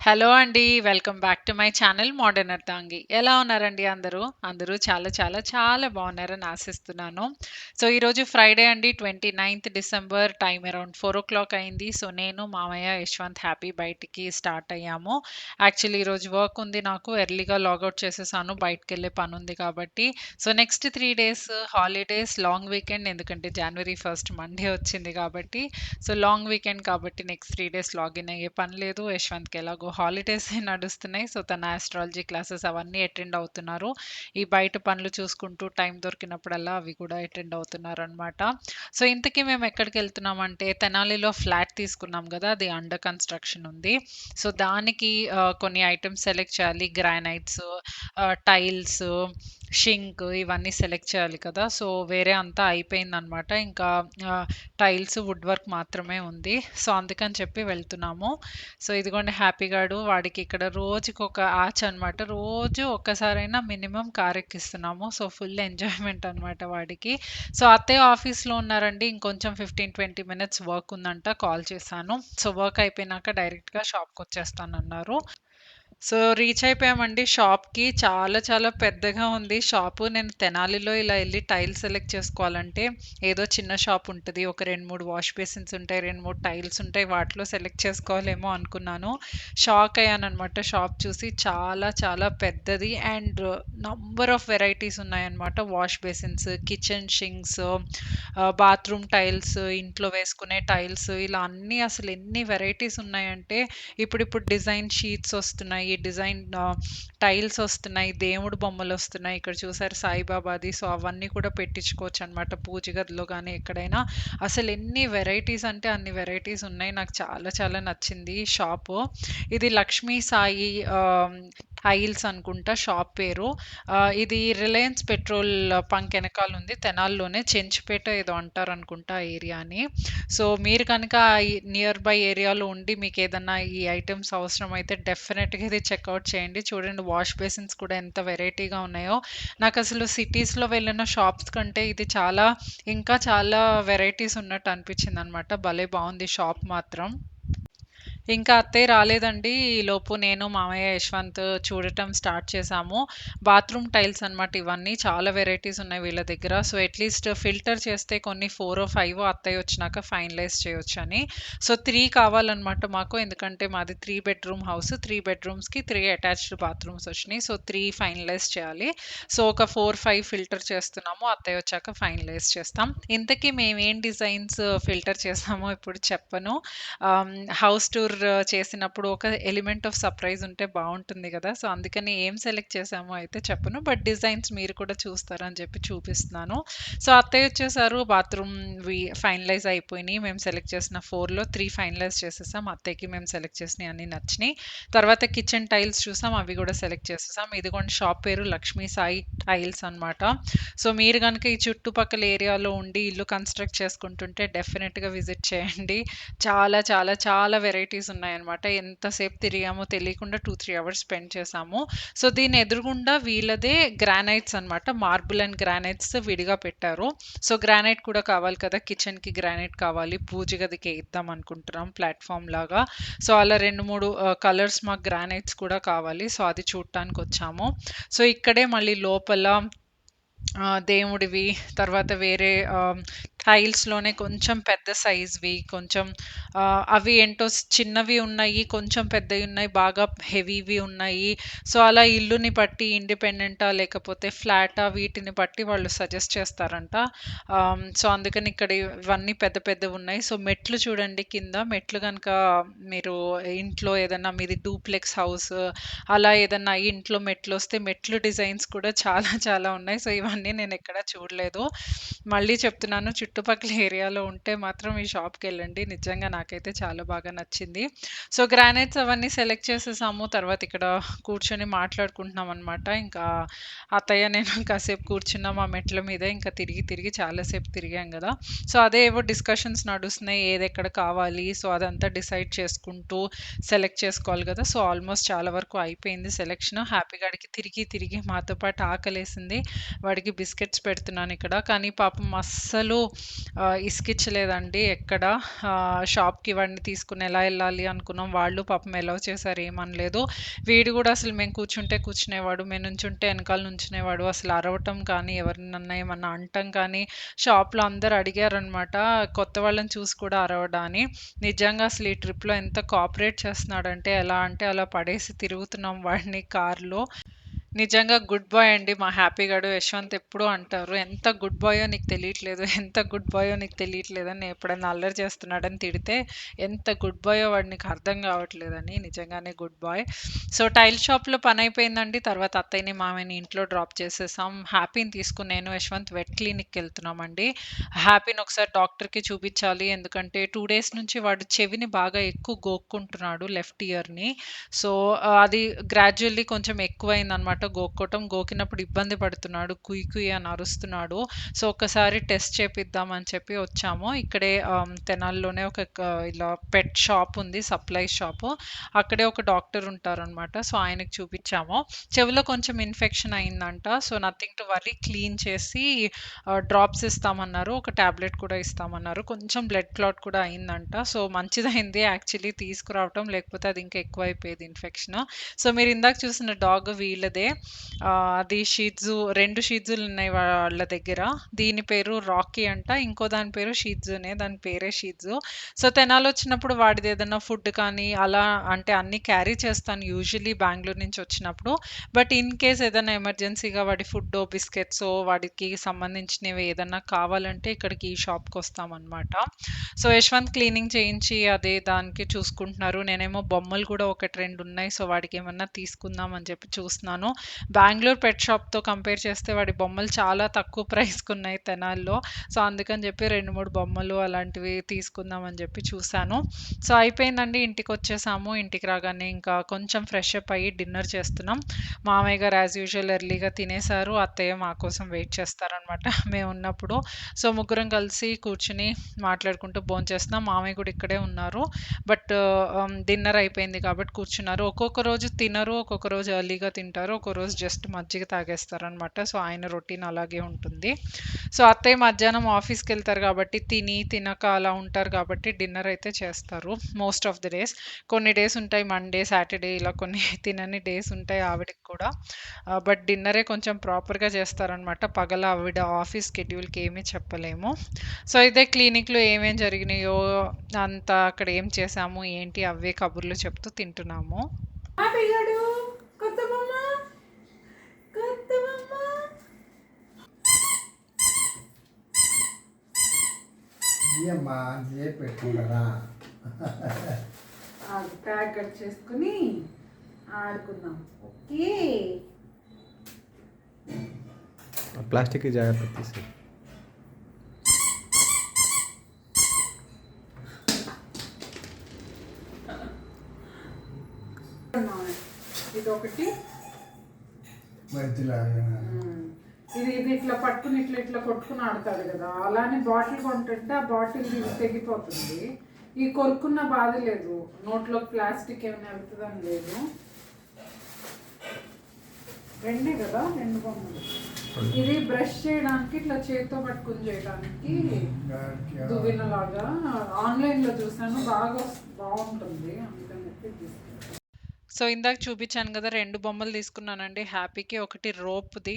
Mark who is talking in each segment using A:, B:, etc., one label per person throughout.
A: Hello అండి. Welcome back to my channel modern అర్ధాంగి. ఎలా ఉన్నారండి అందరూ? అందరూ చాలా చాలా చాలా బాగున్నారని ఆశిస్తున్నాను. సో, ఈరోజు ఫ్రైడే అండి 29థ్ డిసెంబర్ టైమ్ అరౌండ్ 4:00 అయింది. సో, నేను, మామయ్య, యశ్వంత్ హ్యాపీ బయటికి స్టార్ట్ అయ్యాము. యాక్చువల్లీ ఈరోజు వర్క్ ఉంది నాకు. ఎర్లీగా లాగౌట్ చేసేసాను. బయటికెళ్ళే పనుంది కాబట్టి. So, next 3 days holidays, long weekend ఎందుకంటే జనవరి 1 మండే వచ్చింది కాబట్టి. సో, లాంగ్ వీకెండ్ కాబట్టి నెక్స్ట్ 3 డేస్ లాగిన్ అయ్యే పని లేదు. యశ్వంత్‌కి ఎలాగో హాలిడేసే నడుస్తున్నాయి. సో, తన ఆస్ట్రాలజీ క్లాసెస్ అవన్నీ అటెండ్ అవుతున్నారు. ఈ బయట పనులు చూసుకుంటూ టైం దొరికినప్పుడల్లా అవి కూడా అటెండ్ అవుతున్నారనమాట. సో, ఇంతకీ మేము ఎక్కడికెళ్తున్నామంటే తెనాలిలో ఫ్లాట్ తీసుకున్నాం గదా! అది అండర్ కన్‌స్ట్రక్షన్ ఉంది. సో, దానికి కొన్ని ఐటెమ్స్ సెలెక్ట్ చేయాలి. గ్రానైట్స్, టైల్స్, షింక్ ఇవన్నీ సెలెక్ట్ చేయాలి కదా! సో, వేరే అంతా అయిపోయిందనమాట. ఇంకా టైల్స్, వుడ్ వర్క్ మాత్రమే ఉంది. సో, అందుకని చెప్పి వెళ్తున్నాము. సో, ఇదిగోండి హ్యాపీ గాడు వాడికి ఇక్కడ రోజుకొక ఆచ్ అనమాట. రోజు ఒక్కసారైనా మినిమమ్ కారెక్కిస్తున్నాము. సో, ఫుల్ ఎంజాయ్‌మెంట్ అనమాట వాడికి. సో, అత్తయ్య ఆఫీస్‌లో ఉన్నారండి. ఇంకొంచెం 15, 20 మినిట్స్ వర్క్ ఉందంట. కాల్ చేశాను. సో, వర్క్ అయిపోయినాక డైరెక్ట్‌గా షాప్‌కొచ్చేస్తానన్నారు. సో, రీచ్ అయిపోయామండి షాప్‌కి. చాలా చాలా పెద్దగా ఉంది షాపు. నేను తెనాలిలో ఇలా ఎళ్లి టైల్స్ సెలెక్ట్ చేసుకోవాలంటే ఏదో చిన్న షాప్ ఉంటది. ఒక 2, 3 వాష్ బేసిన్స్ ఉంటాయి. 2, 3 టైల్స్ ఉంటాయి. వాటిలో సెలెక్ట్ చేసుకోవాలేమో అనుకున్నాను. షాక్ అయ్యాననమాట షాప్ చూసి. చాలా చాలా పెద్దది అండ్ నంబర్ ఆఫ్ వెరైటీస్ ఉన్నాయన్నమాట. Wash basins, kitchen sinks, bathroom tiles, ఇంట్లో వేసుకునే టైల్స్ ఇలా అన్నీ అసలు ఎన్ని వెరైటీస్ ఉన్నాయంటే ఇప్పుడిప్పుడు డిజైన్ షీట్స్ ఒస్తున్నాయి. డిజైన్ టైల్స్ ఒస్తున్నాయి. దేవుడు బొమ్మలొస్తున్నాయి. ఇక్కడ చూసారు సాయిబాబాది. సో, అవన్నీ కూడా పెట్టించుకోవచ్చనమాట. పూజ గదిలో గానీ, ఎక్కడైనా. అసలెన్ని వెరైటీస్ అంటే అన్ని వెరైటీస్ ఉన్నాయి. నాకు చాలా చాలా నచ్చింది ఈ షాపు. ఇది లక్ష్మీ సాయి టైల్స్ అనుకుంటా షాప్ పేరు. ఇది రిలయన్స్ పెట్రోల్ బంక్ ఎనకాలుంది. తెనాలిలోనే చెంచుపేట ఏదో అంటారనుకుంటా ఆ ఏరియాని. సో, మీరు కనుక ఈ నియర్ బై ఏరియాలో ఉండి మీకేదన్నా ఈ ఐటెమ్స్ అవసరమైతే డెఫినెట్‌గా ఇది చెక్‌ఔట్ చేయండి. చూడండి వాష్ బేసిన్స్ కూడా ఎంత వెరైటీగా ఉన్నాయో. నాకసలు సిటీస్‌లో వెళ్ళిన షాప్స్ కంటే ఇది చాలా ఇంకా చాలా వెరైటీస్ ఉన్నట్టు అనిపించిందనమాట. భలే బావుంది షాప్ మాత్రం. ఇంకా అత్తయ్య రాలేదండి. ఈలోపు నేను, మామయ్య, యశ్వంత్ చూడటం స్టార్ట్ చేశాము. బాత్రూమ్ టైల్స్ అనమాట ఇవన్నీ. చాలా వెరైటీస్ ఉన్నాయి వీళ్ళ దగ్గర. సో, అట్‌లీస్ట్ ఫిల్టర్ చేస్తే కొన్ని 4 5 అత్తయ్య వచ్చినాక ఫైనలైజ్ చేయొచ్చని. సో, 3 కావాలనమాట మాకు. ఎందుకంటే మాది 3 బెడ్‌రూమ్ హౌస్. 3 బెడ్‌రూమ్స్‌కి 3 అటాచ్డ్ బాత్రూమ్స్ వచ్చినాయి. సో, 3 ఫైనలైజ్ చేయాలి. సో, ఒక 4, 5 ఫిల్టర్ చేస్తున్నాము. అత్తయ్య వచ్చాక ఫైనలైజ్ చేస్తాం. ఇంతకీ మేమేం డిజైన్స్ ఫిల్టర్ చేసామో ఇప్పుడు చెప్పను. ఆహ్, హౌస్ టూర్ చేసినప్పుడు ఒక ఎలిమెంట్ ఆఫ్ సర్ప్రైజ్ ఉంటే బావుంటుంది గదా! సో, అందుకని ఏం సెలెక్ట్ చేశామో అయితే చెప్పను. బట్ డిజైన్స్ మీరు కూడా చూస్తారని చెప్పి చూపిస్తున్నాను. సో, అత్తయ్య వచ్చేసారు. బాత్రూమ్‌వి ఫైనలైజ్ అయిపోయినియి. మేము సెలెక్ట్ చేసిన 4లో 3 ఫైనలైజ్ చేసేసాం. అత్తయ్యకి మేము సెలెక్ట్ చేసినయి అన్నీ నచ్చినియి. తర్వాత కిచెన్ టైల్స్ చూసాం. అవి గూడా సెలెక్ట్ చేసేసాం. ఇదిగోండి షాప్ పేరు లక్ష్మీ సాయి టైల్స్ అనమాట. సో, మీరు గనుక ఈ చుట్టుపక్కల ఏరియాలో ఉండి ఇల్లు కన్‌స్ట్రక్ట్ చేసుకుంటుంటే డెఫినిట్‌గా విజిట్ చేయండి. చాలా చాలా చాలా వెరైటీస్ ఉన్నాయన్నమాట. ఎంతసేపు తిరిగామో తెలియకుండా 2, 3 అవర్స్ స్పెండ్ చేశాము. సో, దీని ఎదురుగుండా వీళ్ళదే గ్రానైట్స్ అన్నమాట. మార్బుల్ అండ్ గ్రానైట్స్ విడిగా పెట్టారు. సో, గ్రానైట్ కూడా కావాలి కదా! కిచెన్‌కి గ్రానైట్ కావాలి. పూజ గదికి ఏయిద్దాం అనుకుంటున్నాం ప్లాట్‌ఫార్మ్ లాగా. సో, అలా 2, 3 కలర్స్ మాకు గ్రానైట్స్ కూడా కావాలి. సో, అది చూడటానికొచ్చాము. సో, ఇక్కడే మళ్ళీ లోపల దేవుడివి తర్వాత వేరే టైల్స్‌లోనే కొంచెం పెద్ద సైజ్‌వి కొంచెం అవి ఏంటో చిన్నవి ఉన్నాయి, కొంచెం పెద్దయున్నాయి, బాగా హెవీవి ఉన్నాయి. సో, అలా ఇల్లుని బట్టి ఇండిపెండెంటా లేకపోతే ఫ్లాటా వీటిని బట్టి వాళ్ళు సజెస్ట్ చేస్తారంట. సో, అందుకని ఇక్కడ ఇవన్నీ పెద్ద పెద్దవున్నాయి. సో, మెట్లు చూడండి కింద మెట్లు గనక మీరు ఇంట్లో ఏదన్నా మీది డూప్లెక్స్ హౌస్ అలా ఏదన్నా ఇంట్లో మెట్లొస్తే మెట్లు డిజైన్స్ కూడా చాలా చాలా ఉన్నాయి. సో, ఇవన్నీ నేనెక్కడ చూడలేదు. మళ్ళీ చెప్తున్నాను చుట్టుపక్కల ఏరియాలో ఉంటే మాత్రం ఈ షాప్‌కెళ్ళండి. నిజంగా నాకైతే చాలా బాగా నచ్చింది. సో, గ్రానైట్స్ అవన్నీ సెలెక్ట్ చేసేసాము. తర్వాత ఇక్కడ కూర్చొని మాట్లాడుకుంటున్నామనమాట. ఇంకా అత్తయ్య నేను కాసేపు కూర్చున్నాం ఆ మెట్ల మీద. ఇంకా తిరిగి తిరిగి చాలా సేపు తిరిగాం గదా! సో, అదే ఏవో డిస్కషన్స్ నడుస్తున్నాయి. ఏదెక్కడ కావాలి? సో, అదంతా డిసైడ్ చేసుకుంటూ సెలెక్ట్ చేసుకోవాలి గదా! సో, ఆల్‌మోస్ట్ చాలా వరకు అయిపోయింది సెలక్షను. హ్యాపీ గాడికి తిరిగి తిరిగి మాతో పాటు ఆకలేసింది. వాడికి బిస్కెట్స్ పెడుతున్నానిక్కడ. కానీ పాపం అస్సలు ఇసికిచ్చలేదండి ఎక్కడ. షాప్‌కి వాడిని తీసుకొని ఎలా ఎళ్ళాలి అనుకున్నాం. వాళ్ళు పాపం ఎలౌ చేశారు, ఏమనలేదు. వీడు గూడా అసలు మేము కూర్చుంటే కూర్చునేవాడు, మేము నుంచుంటే ఎనకాల నుంచునేవాడు. అసలు అరవటం కానీ, ఎవరినన్నా ఏమన్నా అనటం కానీ, షాప్‌లో అందరూ అడిగారనమాట కొత్త వాళ్ళని చూసి కూడా అరవడా అని. నిజంగా అసలు ఈ ట్రిప్‌లో ఎంత కోఆపరేట్ చేస్తున్నాడంటే, ఎలా అంటే అలా పడేసి తిరుగుతున్నాం వాడిని కార్‌లో. నిజంగా గుడ్ బాయ్ అండి. మా హ్యాపీ గాడు యశ్వంత్ ఎప్పుడూ అంటారు, "ఎంత గుడ్ బాయో నీకు తెలియట్లేదు, ఎంత గుడ్ బాయో నీకు తెలియట్లేదని." ఎప్పుడైనా అల్లరి చేస్తున్నాడని తిడితే, "ఎంత గుడ్ బాయో వాడు నీకు అర్థం కావట్లేదని." నిజంగానే గుడ్ బాయ్. సో, టైల్ షాప్‌లో పనయిపోయిందండి. తర్వాత అత్తయ్యని, మామయ్యని ఇంట్లో డ్రాప్ చేసేసాం. హ్యాపీని తీసుకొని నేను, యశ్వంత్ వెట్ క్లినిక్‌కెళ్తున్నామండి. హ్యాపీని ఒకసారి డాక్టర్‌కి చూపించాలి. ఎందుకంటే 2 డేస్ నుంచి వాడు చెవిని బాగా ఎక్కువ గోక్కుంటున్నాడు లెఫ్ట్ ఇయర్‌ని. సో, అది గ్రాడ్యుయల్లీ కొంచెం ఎక్కువయిందనమాట గోక్కోటం. గోకినప్పుడు ఇబ్బంది పడుతున్నాడు. కుయ్ కుయ్ అని అరుస్తున్నాడు. సో, ఒక్కసారి టెస్ట్ చేపిద్దాం అని చెప్పి వచ్చాము. ఇక్కడే తెనాలిలోనే ఒక ఇలా పెట్ షాప్ ఉంది. Supply shop. అక్కడే ఒక డాక్టర్ ఉంటారనమాట. సో, ఆయనకి చూపిచ్చాము. చెవిలో కొంచెం ఇన్ఫెక్షన్ అయిందంట. So, nothing to worry, clean చేసి డ్రాప్స్ ఇస్తామన్నారు. ఒక టాబ్లెట్ కూడా ఇస్తామన్నారు. కొంచెం బ్లడ్ క్లాట్ కూడా అయిందంట. సో, మంచిదయింది యాక్చువల్లీ తీసుకురావటం. లేకపోతే అది ఇంకా ఎక్కువైపోయేది ఇన్ఫెక్షన్. సో, మీరు ఇందాక చూసిన డాగ్ వీళ్ళదే. అది షీ ట్జూ, 2 షీ ట్జూలున్నాయి వాళ్ళ దగ్గర. దీని పేరు రాకీ అంట. ఇంకో దాని పేరు షీ ట్జూనే. దాని పేరే షీ ట్జూ. సో, తెనాలొచ్చినప్పుడు వాడిదేదన్నా ఫుడ్ కానీ అలా అంటే అన్నీ క్యారీ చేస్తాను యూజువల్లీ బెంగుళూరు నుంచి వచ్చినప్పుడు. బట్ ఇన్ కేస్ ఏదైనా ఎమర్జెన్సీగా వాడి ఫుడ్డో, బిస్కెట్సో వాడికి సంబంధించినవి ఏదన్నా కావాలంటే ఇక్కడికి ఈ షాప్‌కొస్తామనమాట. సో, యశ్వంత్ క్లీనింగ్ చేయించి అదే దానికి చూసుకుంటున్నారు. నేనేమో బొమ్మలు కూడా 1, 2 ఉన్నాయి. సో, వాడికేమన్నా తీసుకుందాం అని చెప్పి చూస్తున్నాను. బెంగుళూరు పెట్ షాప్‌తో కంపేర్ చేస్తే వాడి బొమ్మలు చాలా తక్కువ ప్రైస్‌కున్నాయి తెనాల్లో. సో, అందుకని చెప్పి 2, 3 బొమ్మలు అలాంటివి తీసుకుందాం అని చెప్పి చూసాను. సో, అయిపోయిందండి. ఇంటికొచ్చేసాము. ఇంటికి రాగానే ఇంకా కొంచెం ఫ్రెష్ అప్ అయ్యి డిన్నర్ చేస్తున్నాం. మామయ్య గారు యాజ్ యూజువల్ ఎర్లీగా తినేసారు. అత్తయ్య మా కోసం వెయిట్ చేస్తారనమాట మేమున్నప్పుడు. సో, ముగ్గురం కలిసి కూర్చొని మాట్లాడుకుంటూ భోంచేస్తున్నాం. మామయ్య కూడా ఇక్కడే ఉన్నారు. బట్ డిన్నర్ అయిపోయింది కాబట్టి కూర్చున్నారు. ఒక్కొక్క రోజు తినరు. ఒక్కొక్క రోజు ఎర్లీగా తింటారు. ఒక్కో రోజు జస్ట్ మజ్జిగ తాగేస్తారనమాట. సో, ఆయన రొటీన్ అలాగే ఉంటుంది. సో, అత్తయ్య మధ్యాహ్నం ఆఫీస్‌కెళ్తారు కాబట్టి తినక అలా ఉంటారు కాబట్టి డిన్నర్ అయితే చేస్తారు మోస్ట్ ఆఫ్ ది డేస్. కొన్ని డేస్ ఉంటాయి మండే, సాటర్‌డే ఇలా కొన్ని తినని డేస్ ఉంటాయి ఆవిడకి కూడా. బట్ డిన్నరే కొంచెం ప్రాపర్‌గా చేస్తారనమాట. పగల ఆవిడ ఆఫీస్ స్కెడ్యూల్‌కి ఏమీ చెప్పలేము. సో, ఇదే క్లినిక్‌లో ఏమేం జరిగినాయో అంతా అక్కడ ఏం చేశాము, ఏంటి అవే కబుర్లు చెప్తూ తింటున్నాము.
B: హ్యాపీ గాడు కొత్త బొమ్మ కొత్త బొమ్మ
C: ఇయ్యమ్మా అంతసేపు పెట్టుకుంటారా
B: ట్యాగ్ కట్ చేసుకుని ఆడుకుందాం. ఓకే,
D: ప్లాస్టిక్ జాగ్రత్త తీసి.
B: ఇదొకటి.
C: మధ్యలో
B: ఇది ఇది ఇట్లా పట్టుకుని ఇట్లా ఇట్లా కొట్టుకుని ఆడతాడు కదా. అలానే బాటిల్ కొంటుంటే ఆ బాటిల్ ఇది తెగిపోతుంది. ఈ కొరుకున్న బాధ లేదు, నోట్లో ప్లాస్టిక్ ఏమైనా వెళ్తుందని లేదు. రెండే కదా, 2 బొమ్మలు. ఇది బ్రష్ చేయడానికి ఇట్లా చేత్తో పట్టుకుని చేయడానికి దువ్వినలాగా ఆన్లైన్లో చూసాను. బాగుంటుంది అందుకని చెప్పి తీసుకున్నాను.
A: సో, ఇందాక చూపించాను కదా 2 బొమ్మలు తీసుకున్నానండి హ్యాపీకి. ఒకటి రోప్‌ది,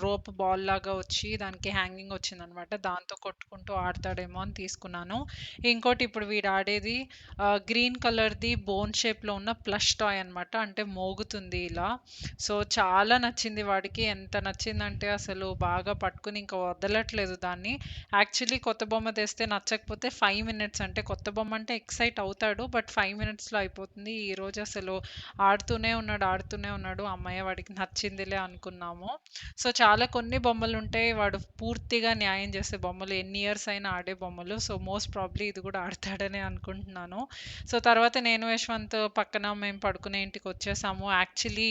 A: రోప్ బాల్‌లాగా వచ్చి దానికి హ్యాంగింగ్ వచ్చిందనమాట. దాంతో కొట్టుకుంటూ ఆడతాడేమో అని తీసుకున్నాను. ఇంకోటి ఇప్పుడు వీడు ఆడేది గ్రీన్ కలర్‌ది బోన్ షేప్‌లో ఉన్న ప్లష్ టాయ్ అనమాట. అంటే మోగుతుంది ఇలా. సో, చాలా నచ్చింది వాడికి. ఎంత నచ్చిందంటే అసలు బాగా పట్టుకొని ఇంకా వదలట్లేదు దాన్ని. యాక్చువల్లీ కొత్త బొమ్మ తెస్తే నచ్చకపోతే 5 మినిట్స్, అంటే కొత్త బొమ్మ అంటే ఎక్సైట్ అవుతాడు. బట్ 5 మినిట్స్‌లో అయిపోతుంది. ఈరోజు అసలు ఆడుతూనే ఉన్నాడు. హమ్మయ్య! వాడికి నచ్చిందిలే అనుకున్నాము. సో, చాలా కొన్ని బొమ్మలుంటాయి. వాడు పూర్తిగా న్యాయం చేసే బొమ్మలు. ఎన్ని ఇయర్స్ అయినా ఆడే బొమ్మలు. సో, మోస్ట్ ప్రాబబ్లీ ఇది కూడా ఆడతాడనే అనుకుంటున్నాను. సో, తర్వాత నేను, యశ్వంత్ పక్కన మేము పడుకునే ఇంటికొచ్చేసాము. యాక్చువల్లీ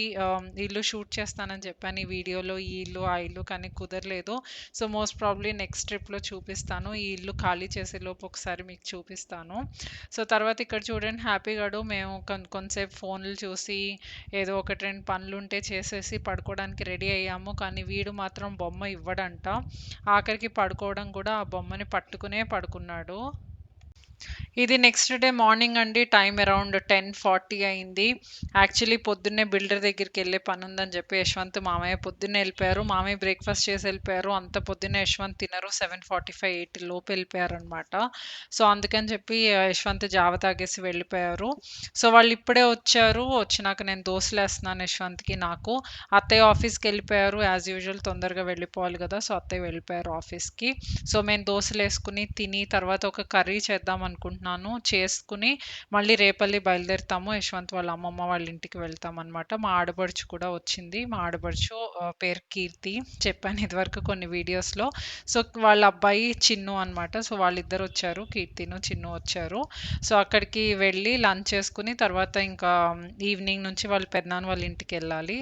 A: ఇల్లు షూట్ చేస్తానని చెప్పాను ఈ వీడియోలో. ఈ ఇల్లు, ఆ ఇల్లు కానీ కుదరలేదు. సో, మోస్ట్ ప్రాబబ్లీ నెక్స్ట్ ట్రిప్‌లో చూపిస్తాను. ఈ ఇల్లు ఖాళీ చేసేలోపు ఒకసారి మీకు చూపిస్తాను. సో, తర్వాత ఇక్కడ చూడండి హ్యాపీ గాడు మేము కొంతసేపు ఫోన్లు చూసి ఏదో ఒకటి 2 పనులుంటే చేసేసి పడుకోవడానికి రెడీ అయ్యాము. కానీ వీడు మాత్రం బొమ్మ ఇవ్వడంట. ఆఖరికి పడుకోవడం కూడా ఆ బొమ్మని పట్టుకునే పడుకున్నాడు. ఇది నెక్స్ట్ డే మార్నింగ్ అండి. టైం అరౌండ్ 10:40 అయింది. యాక్చువల్లీ పొద్దున్నే బిల్డర్ దగ్గరికెళ్ళే పనుందని చెప్పి యశ్వంత్, మామయ్య పొద్దున్నే ఎళ్ళిపోయారు. మామయ్య బ్రేక్‌ఫాస్ట్ చేసి ఎళ్ళిపోయారు. అంత పొద్దున్నే యశ్వంత్ తినరు. 7:45, 8 లోపు ఎళ్ళిపోయారనమాట. సో, అందుకని చెప్పి యశ్వంత్ జావ తాగేసి వెళ్ళిపోయారు. సో, వాళ్ళిప్పుడే వచ్చారు. వచ్చినాక నేను దోసలేస్తున్నాను యశ్వంత్‌కి, నాకు. అత్తయ్య ఆఫీస్‌కెళ్ళిపోయారు. యాజ్ యూజువల్ తొందరగా వెళ్ళిపోవాలి కదా! సో, అత్తయ్య వెళ్ళిపోయారు ఆఫీస్‌కి. సో, మేము దోసలేసుకొని తిని తర్వాత ఒక కర్రీ చేద్దాం అనుకుంటున్నాను. చేసుకుని మళ్ళీ రేపల్లి బయలుదేరుతాము. యశ్వంత్ వాళ్ళ అమ్మమ్మ వాళ్ళ ఇంటికి వెళ్తామనమాట. మా ఆడపడుచు కూడా వచ్చింది. మా ఆడపడుచు పేరు కీర్తి. చెప్పాను ఇదివరకు కొన్ని వీడియోస్‌లో. సో, వాళ్ళ అబ్బాయి చిన్ను అనమాట. సో, వాళ్ళిద్దరు వచ్చారు. కీర్తిను, చిన్ను వచ్చారు. సో, అక్కడికి వెళ్ళి లంచ్ చేసుకుని తర్వాత ఇంకా ఈవినింగ్ నుంచి వాళ్ళ పెదనాన్న వాళ్ళ ఇంటికెళ్ళాలి.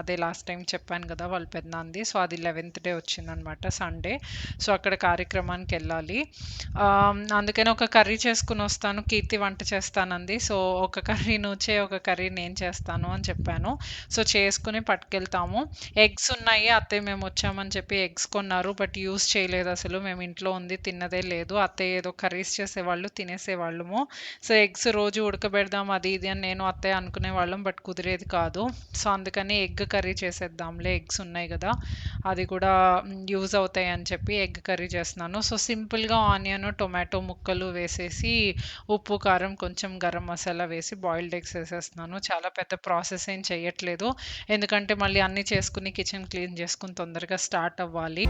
A: అదే లాస్ట్ టైం చెప్పాను కదా! వాళ్ళ పెదనాన్నది. సో, అది 11th డే వచ్చిందనమాట, సండే. సో, అక్కడ కార్యక్రమానికెళ్ళాలి. అందుకని ఒక కర్రీ చేసుకొనొస్తాను. కీర్తి వంట చేస్తానంది. సో, ఒక కర్రీ నువ్వు చెయి, ఒక కర్రీ నేను చేస్తాను అని చెప్పాను. సో, చేసుకొని పట్టుకెళ్తాము. ఎగ్స్ ఉన్నాయి. అత్తయ్య మేమొచ్చామని చెప్పి ఎగ్స్ కొన్నారు. బట్ యూజ్ చేయలేదసలు. మేము ఇంట్లో ఉంది తిన్నదే లేదు. అత్తయ్య ఏదో కర్రీస్ చేసేవాళ్ళు, తినేసేవాళ్ళము. సో, ఎగ్స్ రోజు ఉడకబెడదాం అది ఇది అని నేను, అత్తయ్య అనుకునేవాళ్ళం. బట్ కుదిరేది కాదు. సో, అందుకని ఎగ్ కర్రీ చేసేద్దాంలే, ఎగ్స్ ఉన్నాయి గదా! అది కూడా యూజ్ అవుతాయి అని చెప్పి ఎగ్ కర్రీ చేస్తున్నాను. సో, సింపుల్‌గా ఆనియన్, టొమాటో ముక్కలు వేసేసి ఉప్పు, కారం, కొంచెం గరం మసాలా వేసి బాయిల్డ్ ఎగ్స్ ఏసేస్తున్నాను. చాలా పెద్ద ప్రాసెస్ ఏం చెయ్యట్లేదు. ఎందుకంటే మళ్ళీ అన్నీ చేసుకొని కిచెన్ క్లీన్ చేసుకొని తొందరగా స్టార్ట్ అవ్వాలి.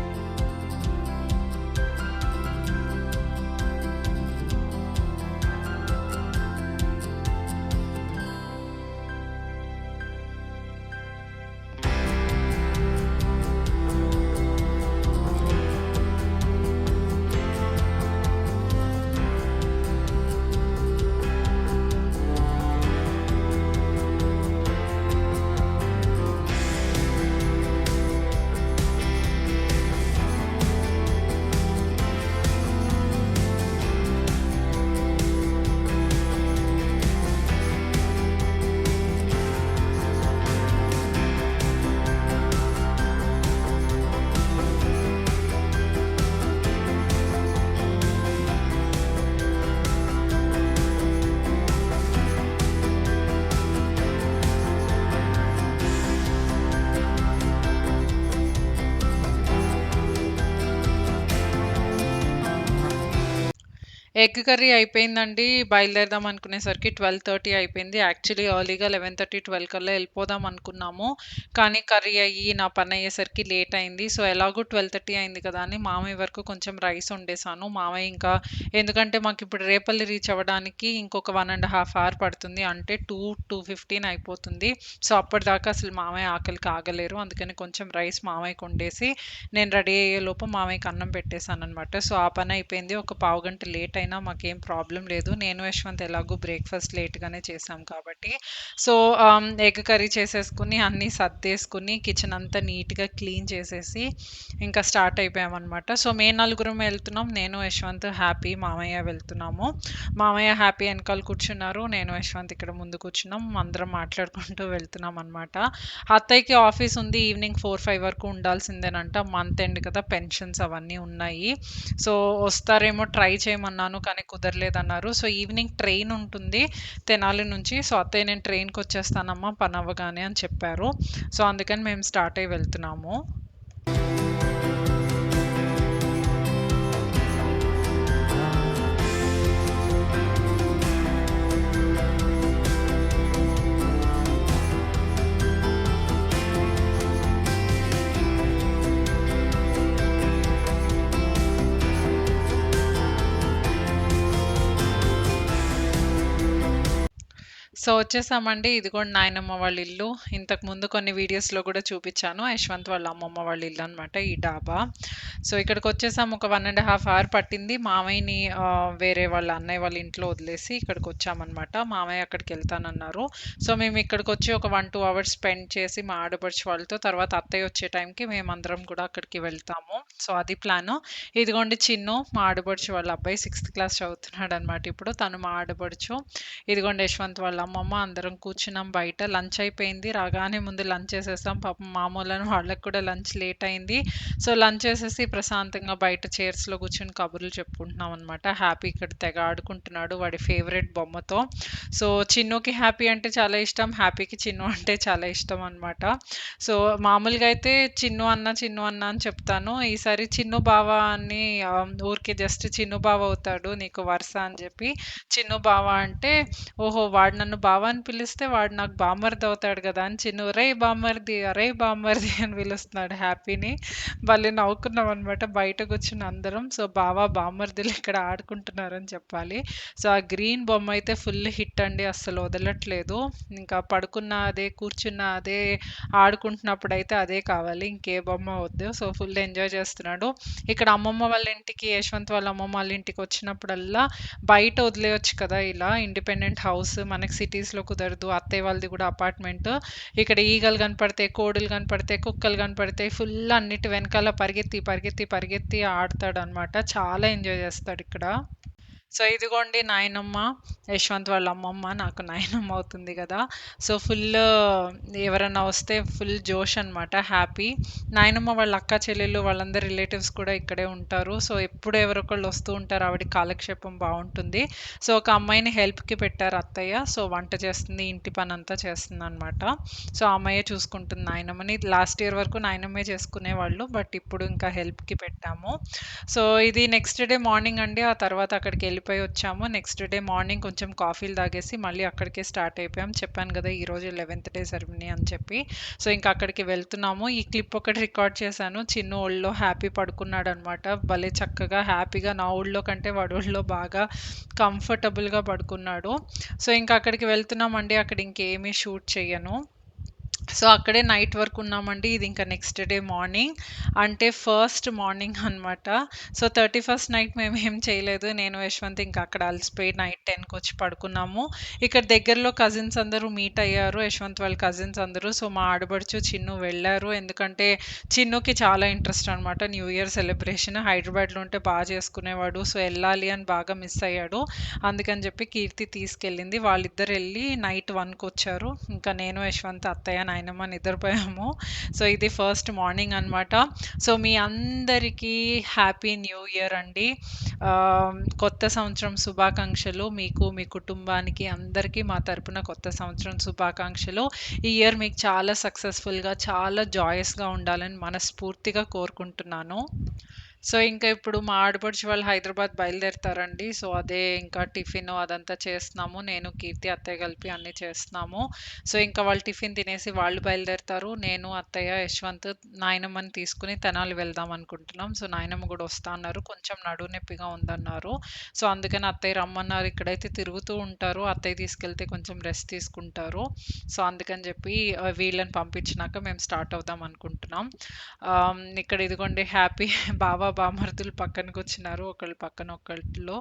A: ఎగ్ కర్రీ అయిపోయిందండి. బయలుదేరదాం అనుకునేసరికి 12:30 అయిపోయింది. యాక్చువల్లీ ఎర్లీగా 11:30, 12 కల్లా ఎళ్ళిపోదాం అనుకున్నాము. కానీ కర్రీ అయ్యి, నా పనయ్యేసరికి లేట్ అయింది. సో, ఎలాగో 12:30 అయింది కదా అని మామయ్య వరకు కొంచెం రైస్ వండేసాను. మామయ్య ఇంకా, ఎందుకంటే మాకిప్పుడు రేపల్లి రీచ్ అవ్వడానికి ఇంకొక 1 ½ అవర్ పడుతుంది. అంటే 2:15 అయిపోతుంది. సో, అప్పటిదాకా అసలు మామయ్య ఆకలికి ఆగలేరు. అందుకని కొంచెం రైస్ మామయ్యకి వండేసి, నేను రెడీ అయ్యేలోపు మామయ్యకి అన్నం పెట్టేసాననమాట. సో, ఆ పని అయిపోయింది. ఒక పావుగంట లేట్ అయినా మాకేం ప్రాబ్లమ్ లేదు. నేను, యశ్వంత్ ఎలాగో బ్రేక్‌ఫాస్ట్ లేట్‌గానే చేశాం కాబట్టి. సో, ఎగ్ కర్రీ చేసేసుకొని, అన్నీ సర్దేసుకొని, కిచెన్ అంతా నీట్‌గా క్లీన్ చేసేసి, ఇంకా స్టార్ట్ అయిపోయామనమాట. సో, మేము నలుగురం వెళ్తున్నాం. నేను, యశ్వంత్, హ్యాపీ, మామయ్య వెళ్తున్నాము. మామయ్య హ్యాపీ ఎనకాల కూర్చున్నారు. నేను, యశ్వంత్ ఇక్కడ ముందు కూర్చున్నాం. అందరం మాట్లాడుకుంటూ వెళ్తున్నామనమాట. అత్తయ్యకి ఆఫీస్ ఉంది. ఈవినింగ్ 4, 5 వరకు ఉండాల్సిందేనంట. మంత్ ఎండ్ కదా! పెన్షన్స్ అవన్నీ ఉన్నాయి. సో, వస్తారేమో ట్రై చేయమన్నాను. కానీ కుదరలేదన్నారు. సో, ఈవినింగ్ ట్రైన్ ఉంటుంది తెనాలి నుంచి. సో, అత్తయ్య నేను ట్రైన్‌కొచ్చేస్తానమ్మా పనవ్వగానే అని చెప్పారు. సో, అందుకని మేము స్టార్ట్ అయ్యి వెళ్తున్నాము. సో, వచ్చేసామండి. ఇదిగోండి నాయనమ్మ వాళ్ళ ఇల్లు. ఇంతకుముందు కొన్ని వీడియోస్‌లో కూడా చూపిచ్చాను. యశ్వంత్ వాళ్ళ అమ్మమ్మ వాళ్ళ ఇల్లనమాట ఈ డాబా. సో, ఇక్కడికొచ్చేసాము. ఒక 1 ½ అవర్ పట్టింది. మామయ్యని వేరే వాళ్ళ అన్నయ్య వాళ్ళ ఇంట్లో వదిలేసి ఇక్కడికొచ్చామనమాట. మామయ్య అక్కడికెళ్తానన్నారు. సో, మేము ఇక్కడికొచ్చి ఒక 1, 2 అవర్స్ స్పెండ్ చేసి మా ఆడపడుచు వాళ్ళతో, తర్వాత అత్తయ్య వచ్చే టైంకి మేమందరం కూడా అక్కడికి వెళ్తాము. సో, అది ప్లాను. ఇదిగోండి చిన్ను, మా ఆడపడుచు వాళ్ళ అబ్బాయి 6th క్లాస్ చదువుతున్నాడనమాట ఇప్పుడు. తను మా ఆడపడుచు. ఇదిగోండి యశ్వంత్ వాళ్ళ అమ్మమ్మ అందరం కూర్చున్నాం బయట. లంచ్ అయిపోయింది. రాగానే ముందు లంచ్ చేసేసాం. పాపం మామూలని వాళ్ళకి కూడా లంచ్ లేట్ అయింది. సో, లంచ్ చేసేసి ప్రశాంతంగా బయట చైర్స్‌లో కూర్చొని కబుర్లు చెప్పుకుంటున్నాం అనమాట. హ్యాపీ ఇక్కడ తెగ ఆడుకుంటున్నాడు వాడి ఫేవరెట్ బొమ్మతో. సో, చిన్నుకి హ్యాపీ అంటే చాలా ఇష్టం. హ్యాపీకి చిన్ను అంటే చాలా ఇష్టం అనమాట. సో, మామూలుగా అయితే చిన్ను అన్న అని చెప్తాను. ఈసారి చిన్ను బావ అని ఊరికే జస్ట్ చిన్ను బావ అవుతాడు నీకు వరుస అని చెప్పి చిన్ను బావ అంటే, ఓహో! వాడు నన్ను బావ అని పిలిస్తే వాడు నాకు బామర్ది అవుతాడు కదా! అని చిన్ను "రేయ్ బామర్ది, అరేయ్ బామర్ది" అని పిలుస్తున్నాడు హ్యాపీని. భలే నవ్వుకున్నామనమాట బయట కూర్చుని అందరం. సో, బావ, బామర్దులు ఇక్కడ ఆడుకుంటున్నారని చెప్పాలి. సో, ఆ గ్రీన్ బొమ్మ అయితే ఫుల్ హిట్ అండి. అస్సలు వదలట్లేదు. ఇంకా పడుకున్న అదే, కూర్చున్న అదే, ఆడుకుంటున్నప్పుడైతే అదే కావాలి. ఇంకే బొమ్మ వద్దు. సో, ఫుల్ ఎంజాయ్ చేస్తున్నాడు. ఇక్కడ అమ్మమ్మ వాళ్ళ ఇంటికి, యశ్వంత్ వాళ్ళ అమ్మమ్మ వాళ్ళ ఇంటికి వచ్చినప్పుడల్లా బయట వదిలేయొచ్చు కదా! ఇలా ఇండిపెండెంట్ హౌస్. మనకి సిటీస్‌లో కుదరదు. అత్తయ్య వాళ్ళది కూడా అపార్ట్మెంట్. ఇక్కడ ఈగలు కనపడతాయి, కోడులు కనపడతాయి, కుక్కలు కనపడతాయి. ఫుల్ అన్నిటి వెనకాల పరిగెత్తి, పరిగెత్తి, పరిగెత్తి ఆడతాడనమాట. చాలా ఎంజాయ్ చేస్తాడిక్కడ. సో, ఇదిగోండి నాయనమ్మ, యశ్వంత్ వాళ్ళ అమ్మమ్మ. నాకు నాయనమ్మ అవుతుంది గదా! సో, ఎవరన్నా వస్తే ఫుల్ జోష్ అనమాట. హ్యాపీ. నాయనమ్మ వాళ్ళ అక్క చెల్లెళ్ళు వాళ్ళందరు రిలేటివ్స్ కూడా ఇక్కడే ఉంటారు. సో, ఎప్పుడు ఎవరో ఒకళ్ళు వస్తూ ఉంటారు. ఆవిడకి కాలక్షేపం బావుంటుంది. సో, ఒక అమ్మాయిని హెల్ప్‌కి పెట్టారు అత్తయ్య. సో, వంట చేస్తుంది, ఇంటి పనంతా చేస్తుందనమాట. సో, ఆ అమ్మాయే చూసుకుంటుంది నాయనమ్మని. లాస్ట్ ఇయర్ వరకు నాయనమ్మే చేసుకునేవాళ్ళు. బట్ ఇప్పుడు ఇంకా హెల్ప్‌కి పెట్టాము. సో, ఇది నెక్స్ట్ డే మార్నింగ్ అండి. ఆ తర్వాత అక్కడికెళ్ళిపోయి వచ్చాము. నెక్స్ట్ డే మార్నింగ్ కొంచెం కాఫీలు తాగేసి మళ్ళీ అక్కడికే స్టార్ట్ అయిపోయాం. చెప్పాను గదా! ఈరోజు 11th డే సెరమనీ అని చెప్పి. సో, ఇంక అక్కడికి వెళ్తున్నాము. ఈ క్లిప్ ఒకటి రికార్డ్ చేశాను. చిన్ను ఒళ్ళో హ్యాపీ పడుకున్నాడనమాట. భలే చక్కగా హ్యాపీగా నా ఒళ్ళో కంటే వాడి ఒళ్ళో బాగా కంఫర్టబుల్‌గా పడుకున్నాడు. సో, ఇంక అక్కడికి వెళ్తున్నామండి. అక్కడ ఇంకేమీ షూట్ చెయ్యను. సో, అక్కడే నైట్ వరకు ఉన్నామండి. ఇది ఇంకా నెక్స్ట్ డే మార్నింగ్. అంటే ఫస్ట్ మార్నింగ్ అనమాట. సో, 31st నైట్ మేమేం చేయలేదు. నేను, యశ్వంత్ ఇంకా అక్కడ అలసిపోయి నైట్ 10:00కొచ్చి పడుకున్నాము. ఇక్కడ దగ్గరలో కజిన్స్ అందరూ మీట్ అయ్యారు. యశ్వంత్ వాళ్ళ కజిన్స్ అందరూ. సో, మా ఆడపడుచు, చిన్ను వెళ్ళారు. ఎందుకంటే చిన్నుకి చాలా ఇంట్రెస్ట్ అనమాట. న్యూ ఇయర్ సెలబ్రేషన్ హైదరాబాద్‌లో ఉంటే చేసుకునేవాడు. సో, ఎళ్ళాలి అని బాగా మిస్ అయ్యాడు. అందుకని చెప్పి కీర్తి తీసుకెళ్ళింది. వాళ్ళిద్దరెళ్ళి నైట్ 1:00కొచ్చారు. ఇంకా నేను, యశ్వంత్, అత్తయ్య, నాయనమ్మ నిద్రపోయాము. సో, ఇది ఫస్ట్ మార్నింగ్ అనమాట. సో, మీ అందరికీ హ్యాపీ న్యూ ఇయర్ అండి. కొత్త సంవత్సరం శుభాకాంక్షలు. మీకు, మీ కుటుంబానికి అందరికీ మా తరపున కొత్త సంవత్సరం శుభాకాంక్షలు. ఈ ఇయర్ మీకు చాలా సక్సెస్‌ఫుల్‌గా, చాలా జాయస్‌గా ఉండాలని మనస్ఫూర్తిగా కోరుకుంటున్నాను. సో, ఇంకా ఇప్పుడు మా ఆడపడుచు వాళ్ళు హైదరాబాద్ బయలుదేరుతారండి. సో, అదే ఇంకా టిఫిను అదంతా చేస్తున్నాము. నేను, కీర్తి, అత్తయ్య కలిపి అన్నీ చేస్తున్నాము. సో, ఇంకా వాళ్ళు టిఫిన్ తినేసి వాళ్ళు బయలుదేరుతారు. నేను, అత్తయ్య, యశ్వంత్ నాయనమ్మని తీసుకొని తెనాలి వెళ్దాం అనుకుంటున్నాం. సో, నాయనమ్మ గూడా వస్తా అన్నారు. కొంచెం నడుము నొప్పిగా ఉందన్నారు. సో, అందుకని అత్తయ్య రమ్మన్నారు. ఇక్కడైతే తిరుగుతూ ఉంటారు. అత్తయ్య తీసుకెళ్తే కొంచెం రెస్ట్ తీసుకుంటారు. సో, అందుకని చెప్పి వీళ్ళని పంపించినాక మేము స్టార్ట్ అవుదాం అనుకుంటున్నాం. ఇక్కడ ఇదిగోండి హ్యాపీ బావ, బామర్దులు పక్కన కూర్చున్నారు. ఒకళ్ళు పక్కన ఒకళ్ళు.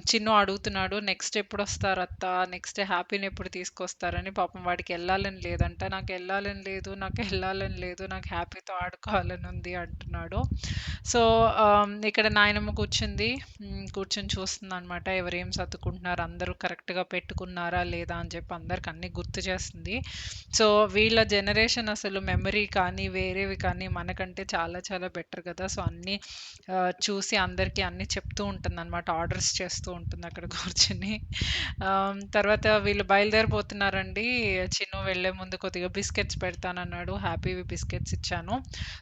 A: చిన్ను అడుగుతున్నాడు నెక్స్ట్ ఎప్పుడొస్తారు అత్త? నెక్స్ట్ హ్యాపీని ఎప్పుడు తీసుకొస్తారని. పాపం వాడికి ఎళ్ళాలని లేదంట. నాకు ఎళ్ళాలని లేదు, నాకు ఎళ్ళాలని లేదు, నాకు హ్యాపీతో ఆడుకోవాలని ఉంది అంటున్నాడు. సో, ఇక్కడ నాయనమ్మ కూర్చుంది. కూర్చొని చూస్తుందనమాట. ఎవరేం సర్దుకుంటున్నారు, అందరూ కరెక్ట్‌గా పెట్టుకున్నారా లేదా అని చెప్పి అందరికి అన్నీ గుర్తు చేస్తుంది. సో, వీళ్ళ జనరేషన్ అసలు మెమరీ కానీ, వేరేవి కానీ మనకంటే చాలా చాలా బెటర్ కదా! సో, అన్నీ చూసి అందరికీ అన్నీ చెప్తూ ఉంటుందనమాట. ఆర్డర్స్ చేస్తూ ఉంటుంది అక్కడ కూర్చొని. తర్వాత వీళ్ళు బయలుదేరిపోతున్నారండి. చిన్ను వెళ్ళే ముందు కొద్దిగా బిస్కెట్స్ పెడతానన్నాడు. హ్యాపీవి బిస్కెట్స్ ఇచ్చాను.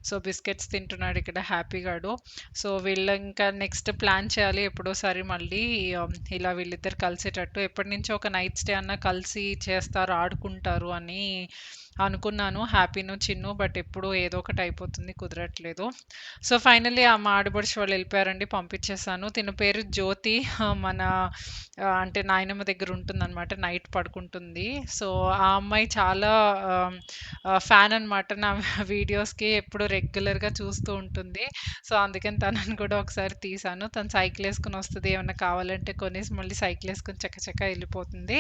A: సో, బిస్కెట్స్ తింటున్నాడు ఇక్కడ హ్యాపీ గాడు. సో, వీళ్ళు ఇంకా నెక్స్ట్ ప్లాన్ చేయాలి ఎప్పుడోసారి మళ్ళీ ఇలా వీళ్ళిద్దరు కలిసేటట్టు. ఎప్పటినుంచో ఒక నైట్ స్టే అన్నా కలిసి చేస్తారు, ఆడుకుంటారు అని అనుకున్నాను హ్యాపీను, చిన్ను. బట్ ఎప్పుడు ఏదో ఒకటి అయిపోతుంది, కుదరట్లేదు. సో, ఫైనల్లీ మా ఆడపడుచు వాళ్ళు వెళ్ళిపోయారండి. పంపించేసాను. తిన పేరు జ్యోతి. మన అంటే నాయనమ్మ దగ్గర ఉంటుందనమాట. నైట్ పడుకుంటుంది. సో, ఆ అమ్మాయి చాలా ఫ్యాన్ అనమాట నా వీడియోస్‌కి. ఎప్పుడు రెగ్యులర్‌గా చూస్తూ ఉంటుంది. సో, అందుకని తనని కూడా ఒకసారి తీశాను. తను సైకిల్ ఏసుకొని వస్తది. ఏమన్నా కావాలంటే కొనేసి మళ్ళీ సైకిల్ ఏసుకొని చకచకా ఎళ్ళిపోతుంది.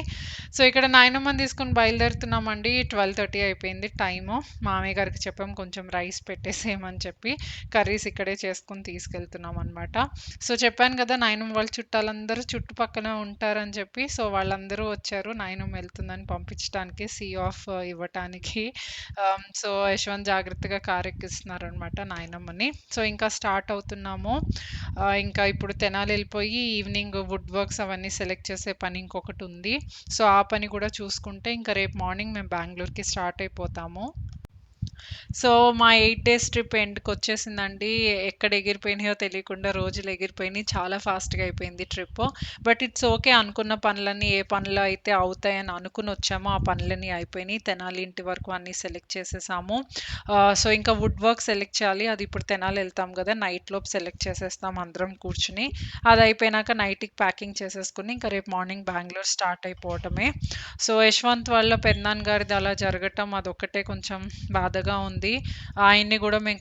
A: సో, ఇక్కడ నాయనమ్మని తీసుకొని బయలుదేరుతున్నామండి. 12:30 అయిపోయింది టైము. మామయ్య గారికి చెప్పాం కొంచెం రైస్ పెట్టేసేయమని చెప్పి. కర్రీస్ ఇక్కడే చేసుకొని తీసుకెళ్తున్నామనమాట. సో, చెప్పాను కదా! నాయనమ్మ వాళ్ళ చుట్టాలందరూ చుట్టుపక్కన ఉంటారని చెప్పి. సో, వాళ్ళందరూ వచ్చారు నాయనమ్మ ఎళ్తుందని పంపించటానికి, సీ ఆఫ్ ఇవ్వటానికి. సో, యశ్వంత్ జాగ్రత్తగా కారెక్కిస్తున్నారనమాట నాయనమ్మని. సో, ఇంకా స్టార్ట్ అవుతున్నాము. ఇంకా ఇప్పుడు తెనాలి ఎళ్ళిపోయి ఈవినింగ్ వుడ్ వర్క్స్ అవన్నీ సెలెక్ట్ చేసే పని ఇంకొకటుంది. సో, ఆ పని కూడా చూసుకుంటే ఇంకా రేపు మార్నింగ్ మేము బెంగుళూరుకి స్టార్ట్ అయిపోతాము. సో, మా 8 డేస్ ట్రిప్ ఎండ్‌కొచ్చేసిందండి. ఎక్కడ ఎగిరిపోయినాయో తెలియకుండా రోజులు ఎగిరిపోయినాయి. చాలా ఫాస్ట్‌గా అయిపోయింది ట్రిప్పు. But it's okay. అనుకున్న పనులన్నీ ఏ పనులు అయితే అవుతాయని అనుకునొచ్చామో ఆ పనులన్నీ అయిపోయినాయి. తెనాలి ఇంటి వరకు అన్నీ సెలెక్ట్ చేసేసాము. సో, ఇంకా వుడ్ వర్క్ సెలెక్ట్ చేయాలి. అది ఇప్పుడు తెనాలి ఎళ్తాం గదా! నైట్‌లోపు సెలెక్ట్ చేసేస్తాం అందరం కూర్చొని. అదయిపోయినాక నైట్‌కి ప్యాకింగ్ చేసేసుకొని ఇంకా రేపు మార్నింగ్ బెంగుళూరు స్టార్ట్ అయిపోవటమే. సో, యశ్వంత్ వాళ్ళ పెదనాన్న గారిది అలా జరగటం అదొక్కటే కొంచెం బాధగా ఉంది. ఆయన్ని గూడా మేము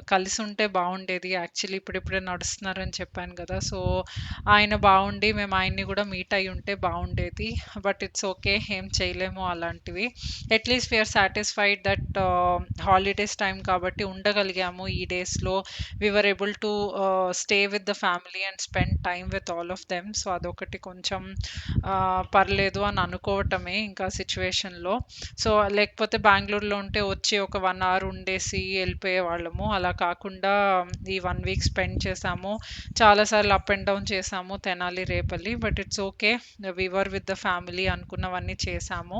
A: కలిసుంటే బావుండేది. యాక్చువల్లీ ఇప్పుడిప్పుడే నడుస్తున్నారని చెప్పాను గదా! సో, ఆయన బావుండి మేము ఆయన్ని గూడా మీట్ అయ్యుంటే బావుండేది. But it's okay. ఏం చేయలేము అలాంటివి. At least we are satisfied that holidays time కాబట్టి ఉండగలిగాము ఈ డేస్‌లో. We were able to stay with the family and spend time with all of them. So, అదొకటి కొంచెం పర్లేదు అని అనుకోవటమే ఇంకా సిట్యుయేషన్‌లో. సో, లేకపోతే బెంగుళూరులో ఉంటే వచ్చి ఒక 1 అవర్ ఉండేసి ఎళ్ళిపోయేవాళ్ళము. అలా కాకుండా ఈ 1 వీక్ స్పెండ్ చేశాము. చాలా సార్లు అప్ అండ్ డౌన్ చేశాము Tenali, Repalle. But it's okay. We were with the family అనుకున్నవన్నీ చేశాము.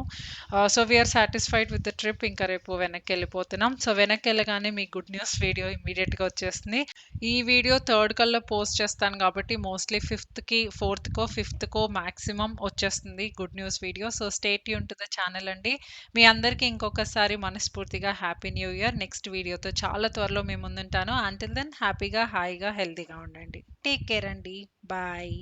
A: So, we are satisfied with the trip. ఇంకా రేపు వెనక్కెళ్ళిపోతున్నాం. సో, వెనక్కెళ్ళగానే మీకు గుడ్ న్యూస్ వీడియో ఇమ్మీడియేట్‌గా వచ్చేస్తుంది. ఈ వీడియో థర్డ్ కల్లా పోస్ట్ చేస్తాను కాబట్టి మోస్ట్‌లీ 4థ్‌కో మాక్సిమం వచ్చేస్తుంది good news video. So, stay tune to the channel అండి. మీ అందరికీ ఇంకొకసారి మనస్ఫూర్తిగా హ్యాపీ న్యూ ఇయర్. నెక్స్ట్ వీడియోతో చాలా త్వరలో మీ ముందుంటాను. అంటిల్ దెన్ హ్యాపీగా, హాయిగా, హెల్తీగా ఉండండి. టేక్ కేర్ అండి. బాయ్.